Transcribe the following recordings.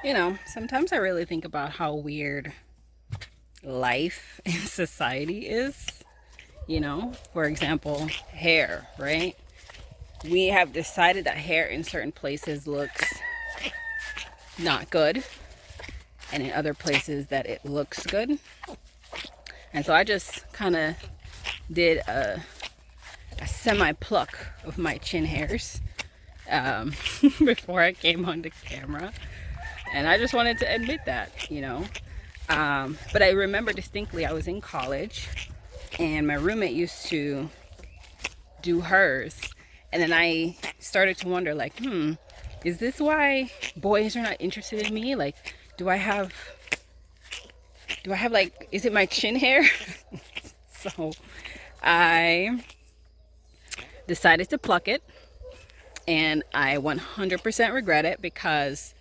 You know, sometimes I really think about how weird life in society is. You know, for example, hair, right? We have decided that hair in certain places looks not good, and in other places that it looks good. And so I just kind of did a semi pluck of my chin hairs um, before I came on the camera. And I just wanted to admit that, you know. But I remember distinctly I was in college and my roommate used to do hers. And then I started to wonder, like, is this why boys are not interested in me? Like, do I have, like, is it my chin hair? So I decided to pluck it, and I 100% regret it because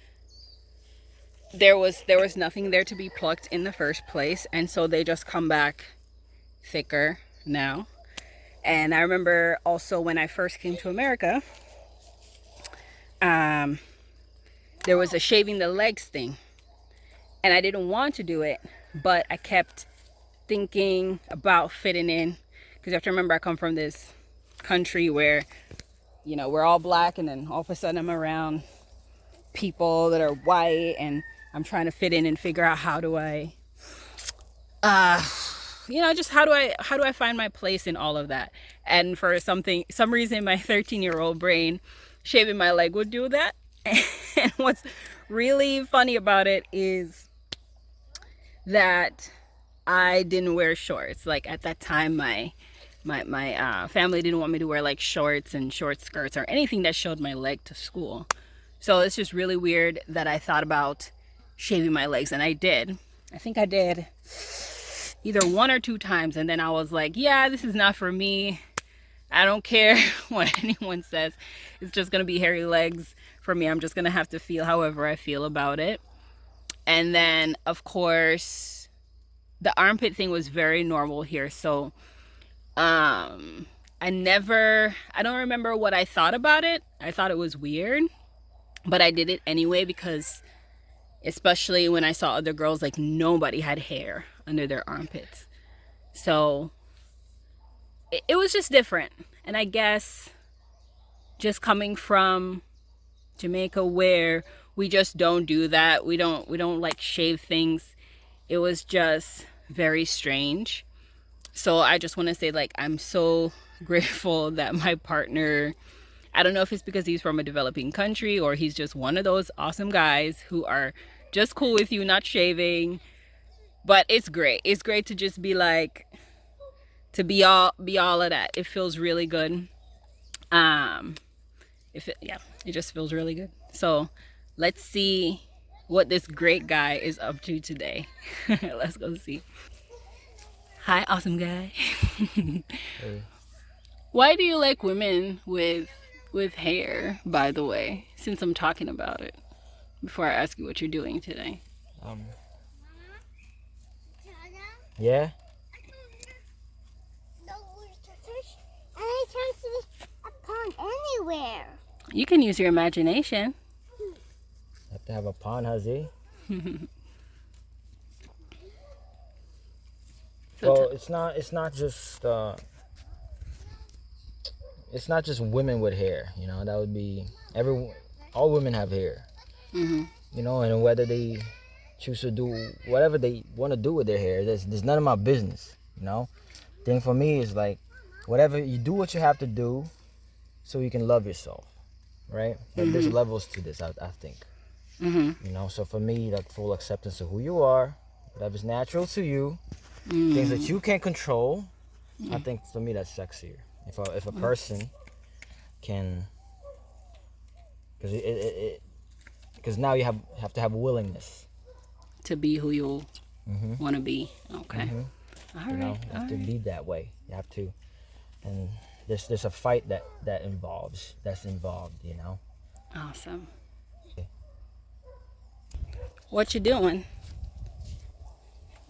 there was nothing there to be plucked in the first place, and so they just come back thicker now. And I remember also when I first came to America, there was a shaving the legs thing, and I didn't want to do it, but I kept thinking about fitting in, because you have to remember I come from this country where, you know, we're all black, and then all of a sudden I'm around people that are white, and I'm trying to fit in and figure out how do I just how do I find my place in all of that. And for some reason my 13-year-old brain, shaving my leg would do that. And what's really funny about it is that I didn't wear shorts. Like at that time my family didn't want me to wear like shorts and short skirts or anything that showed my leg to school. So it's just really weird that I thought about shaving my legs, and I did. I think I did either one or two times, and then I was like, yeah, this is not for me. I don't care what anyone says. It's just gonna be hairy legs for me. I'm just gonna have to feel however I feel about it. And then of course the armpit thing was very normal here. So I don't remember what I thought about it. I thought it was weird, but I did it anyway because, especially when I saw other girls, like nobody had hair under their armpits. So it was just different. And I guess just coming from Jamaica where we just don't do that. We don't like shave things. It was just very strange. So I just want to say, like, I'm so grateful that my partner, I don't know if it's because he's from a developing country or he's just one of those awesome guys who are just cool with you not shaving. But it's great. It's great to just be like, to be all of that. It feels really good. It just feels really good. So let's see what this great guy is up to today. Let's go see. Hi, awesome guy. Hey. Why do you like women with hair, by the way, since I'm talking about it, before I ask you what you're doing today? Um. Yeah. I can't see a pond anywhere. You can use your imagination. Have to have a pond, Hazi. Well, it's not just women with hair. You know, that would be all women have hair. Mm-hmm. You know, and whether they choose to do whatever they want to do with their hair, there's none of my business. You know, thing for me is like, whatever you do, what you have to do, so you can love yourself, right? But there's levels to this, I think. Mm-hmm. You know, so for me, that full acceptance of who you are, whatever's natural to you, things that you can't control, I think for me that's sexier. If a person can, because now you have to have a willingness To be who you want to be. Okay. All you know, right. you have to be that way. You have to, and there's a fight that's involved. You know. Awesome. What you doing?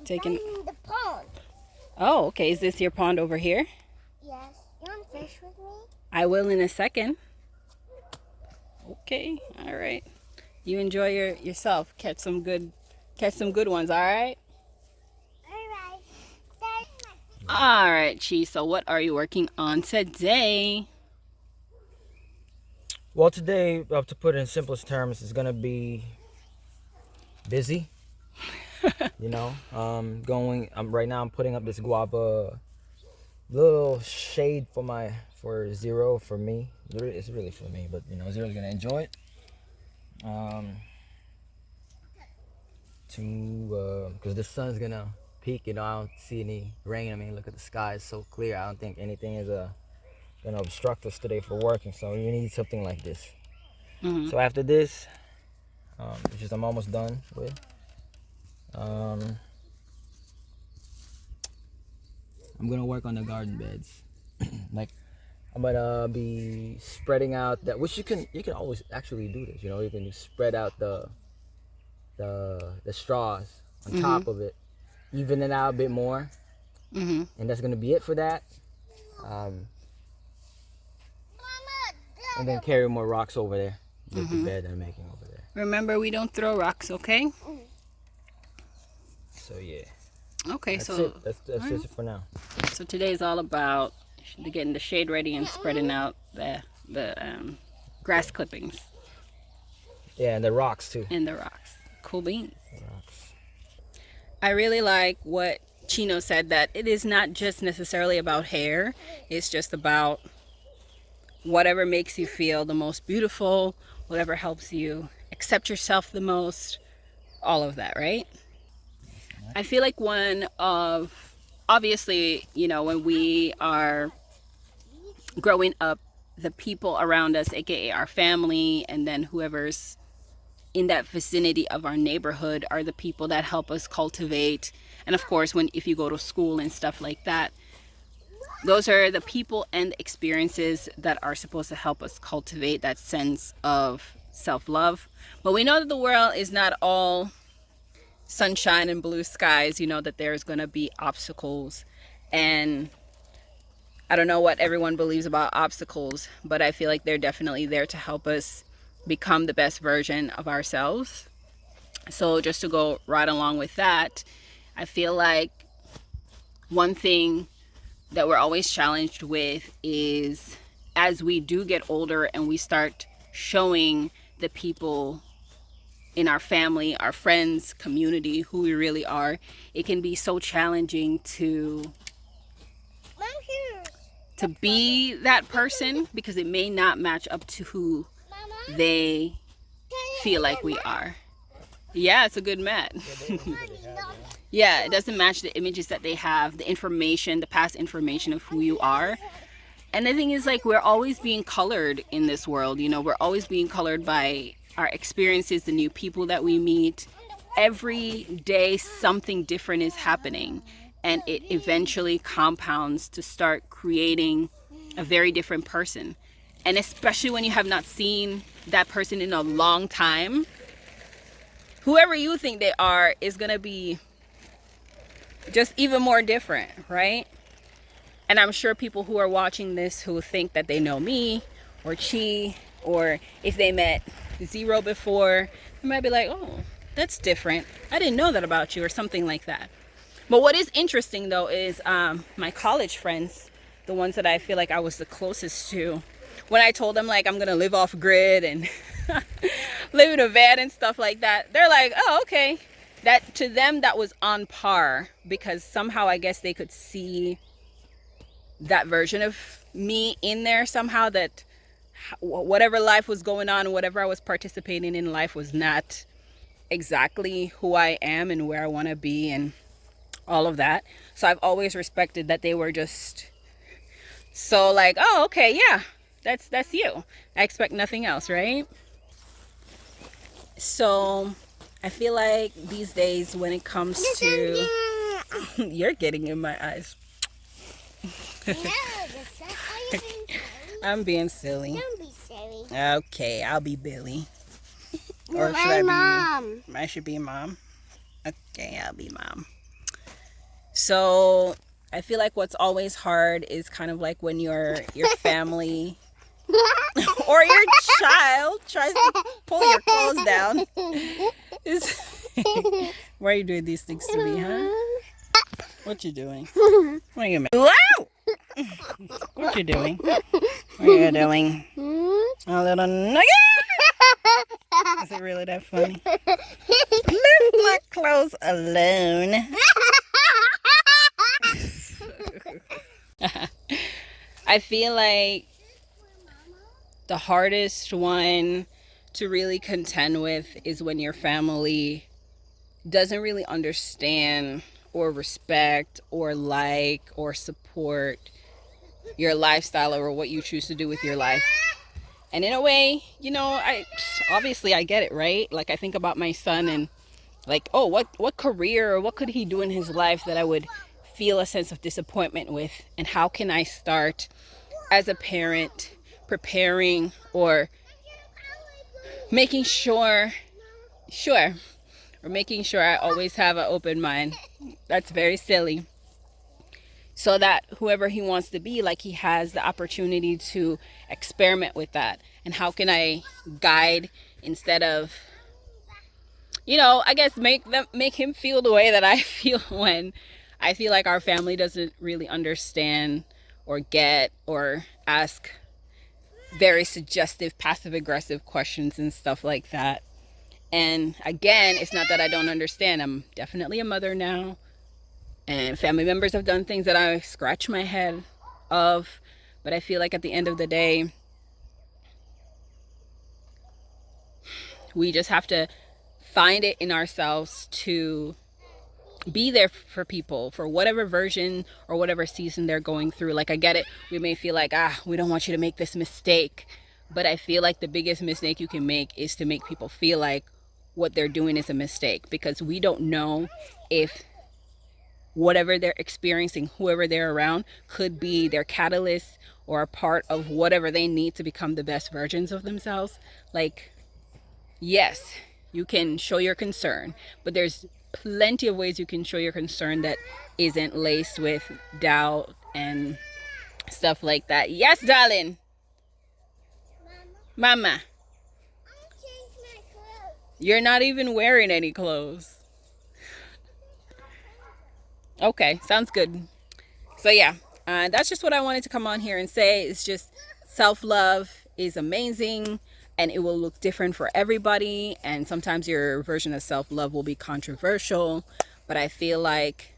Taking. In the pond. Oh, okay. Is this your pond over here? Yes. You want to fish with me? I will in a second. Okay. All right. You enjoy yourself. Catch some good ones. All right. Alright. All right, Chi. So what are you working on today? Well, today, to put it in simplest terms, is gonna be busy. You know, right now. I'm putting up this guava, little shade for Zero for me. It's really for me, but you know, Zero's gonna enjoy it. Because the sun's gonna peak. You know, I don't see any rain. I mean, look at the sky; it's so clear. I don't think anything is gonna obstruct us today for working. So you need something like this. Mm-hmm. So after this, which is I'm almost done with. I'm gonna work on the garden beds. Like I'm gonna be spreading out that, which you can always actually do this. You know, you can spread out the straws on top of it, even it out a bit more, and that's gonna be it for that. And then carry more rocks over there with the bed I'm making over there. Remember, we don't throw rocks, okay? So yeah. Okay, That's so it. That's it for now. So today is all about getting the shade ready and spreading out the grass clippings Yeah, and the rocks too. and the rocks. Cool beans. Rocks. I really like what Chino said, that it is not just necessarily about hair. It's just about whatever makes you feel the most beautiful, whatever helps you accept yourself the most, all of that, right? I feel like obviously, you know, when we are growing up, the people around us, aka our family, and then whoever's in that vicinity of our neighborhood, are the people that help us cultivate. And of course, if you go to school and stuff like that, those are the people and experiences that are supposed to help us cultivate that sense of self-love. But we know that the world is not all sunshine and blue skies. You know that there's going to be obstacles, and I don't know what everyone believes about obstacles, but I feel like they're definitely there to help us become the best version of ourselves. So just to go right along with that, I feel like one thing that we're always challenged with is, as we do get older and we start showing the people in our family, our friends, community, who we really are, it can be so challenging to be that person, because it may not match up to who they feel like we are. Yeah, it's a good mat. Yeah, it doesn't match the images that they have, the information, the past information of who you are. And the thing is, like, we're always being colored in this world. You know, we're always being colored by our experiences, the new people that we meet. Every day something different is happening, and it eventually compounds to start creating a very different person. And especially when you have not seen that person in a long time, whoever you think they are is gonna be just even more different, right? And I'm sure people who are watching this who think that they know me or Chi, or if they met Zero before, they might be like, oh, that's different. I didn't know that about you, or something like that. But what is interesting though is my college friends, the ones that I feel like I was the closest to, when I told them like I'm gonna live off grid and live in a van and stuff like that, they're like, oh, okay. That to them, that was on par, because somehow I guess they could see that version of me in there somehow, that whatever life was going on, whatever I was participating in life was not exactly who I am and where I want to be and all of that. So I've always respected that they were just so like, oh, okay, yeah, that's you. I expect nothing else, right? So I feel like these days when it comes to you're getting in my eyes. I'm being silly. Don't be silly. Okay, I'll be Billy. You're Or should my I mom. I should be mom. Okay, I'll be mom. So I feel like what's always hard is kind of like when your family Or your child tries to pull your clothes down. Why are you doing these things to me, huh? What you doing? What are you doing? Wow! What you doing? What are you doing? A little nugget? Is it really that funny? Leave my clothes alone. I feel like the hardest one to really contend with is when your family doesn't really understand or respect or like or support your lifestyle or what you choose to do with your life. And in a way, I get it, right? Like I think about my son and like, oh, what career or what could he do in his life that I would feel a sense of disappointment with, and how can I start as a parent preparing or making sure or making sure I always have an open mind. That's very silly. So that whoever he wants to be, like, he has the opportunity to experiment with that. And how can I guide instead of, I guess make him feel the way that I feel when I feel like our family doesn't really understand or get or ask very suggestive, passive aggressive questions and stuff like that. And again, it's not that I don't understand. I'm definitely a mother now. And family members have done things that I scratch my head of. But I feel like at the end of the day, we just have to find it in ourselves to be there for people for whatever version or whatever season they're going through. Like, I get it. We may feel like, we don't want you to make this mistake. But I feel like the biggest mistake you can make is to make people feel like what they're doing is a mistake, because we don't know if whatever they're experiencing, whoever they're around, could be their catalyst or a part of whatever they need to become the best versions of themselves. Like, yes, you can show your concern, but there's plenty of ways you can show your concern that isn't laced with doubt and stuff like that. Yes, darling. Mama. You're not even wearing any clothes. Okay, sounds good. So yeah, that's just what I wanted to come on here and say. It's just self-love is amazing, and it will look different for everybody. And sometimes your version of self-love will be controversial, but I feel like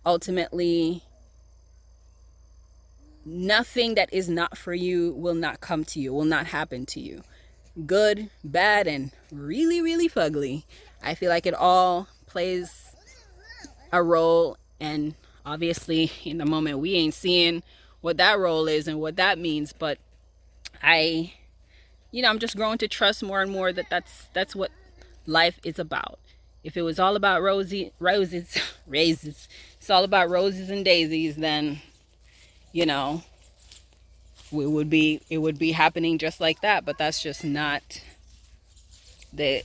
ultimately nothing that is not for you will not come to you, will not happen to you. Good, bad, and really, really fugly. I feel like it all plays a role, and obviously in the moment we ain't seeing what that role is and what that means, but I'm just growing to trust more and more that that's what life is about. If it was all about roses, it's all about roses and daisies, then it would be happening just like that. But that's just not the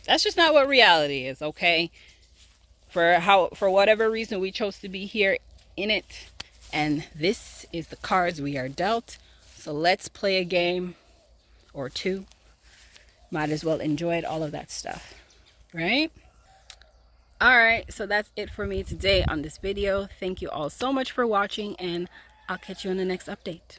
that's just not what reality is. Okay, for whatever reason we chose to be here in it, and this is the cards we are dealt. So let's play a game or two. Might as well enjoy it, all of that stuff, right? All right, so that's it for me today on this video. Thank you all so much for watching, and I'll catch you in the next update.